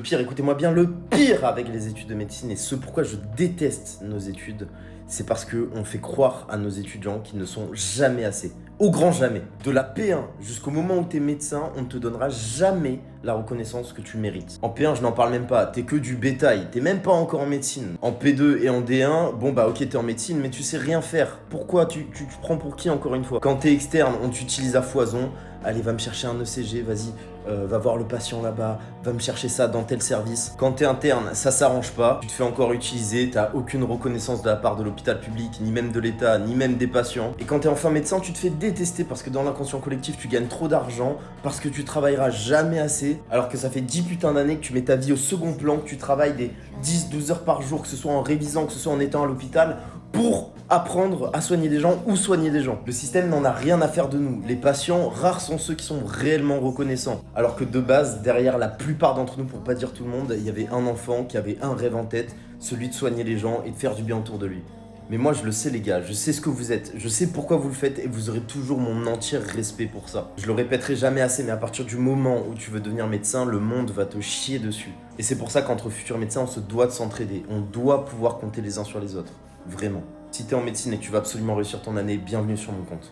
pire, écoutez-moi bien, le pire avec les études de médecine et ce pourquoi je déteste nos études, c'est parce qu'on fait croire à nos étudiants qu'ils ne sont jamais assez. Au grand jamais. De la P1 jusqu'au moment où t'es médecin, on ne te donnera jamais la reconnaissance que tu mérites. En P1, je n'en parle même pas, t'es que du bétail, t'es même pas encore en médecine. En P2 et en D1, bon bah ok t'es en médecine, mais tu sais rien faire. Pourquoi tu prends pour qui encore une fois? Quand t'es externe, on t'utilise à foison. Allez, va me chercher un ECG, vas-y, va voir le patient là-bas, va me chercher ça dans tel service. Quand t'es interne, ça s'arrange pas, tu te fais encore utiliser, t'as aucune reconnaissance de la part de l'hôpital public, ni même de l'État, ni même des patients. Et quand t'es enfin médecin, tu te fais détester parce que dans l'inconscient collectif, tu gagnes trop d'argent, parce que tu travailleras jamais assez, alors que ça fait 10 putains d'années que tu mets ta vie au second plan, que tu travailles des 10-12 heures par jour, que ce soit en révisant, que ce soit en étant à l'hôpital, pour apprendre à soigner des gens ou soigner des gens. Le système n'en a rien à faire de nous. Les patients, rares sont ceux qui sont réellement reconnaissants. Alors que de base, derrière la plupart d'entre nous, pour pas dire tout le monde, il y avait un enfant qui avait un rêve en tête, celui de soigner les gens et de faire du bien autour de lui. Mais moi je le sais les gars, je sais ce que vous êtes, je sais pourquoi vous le faites et vous aurez toujours mon entier respect pour ça. Je le répéterai jamais assez, mais à partir du moment où tu veux devenir médecin, le monde va te chier dessus. Et c'est pour ça qu'entre futurs médecins, on se doit de s'entraider, on doit pouvoir compter les uns sur les autres. Vraiment. Si t'es en médecine et que tu vas absolument réussir ton année, bienvenue sur mon compte.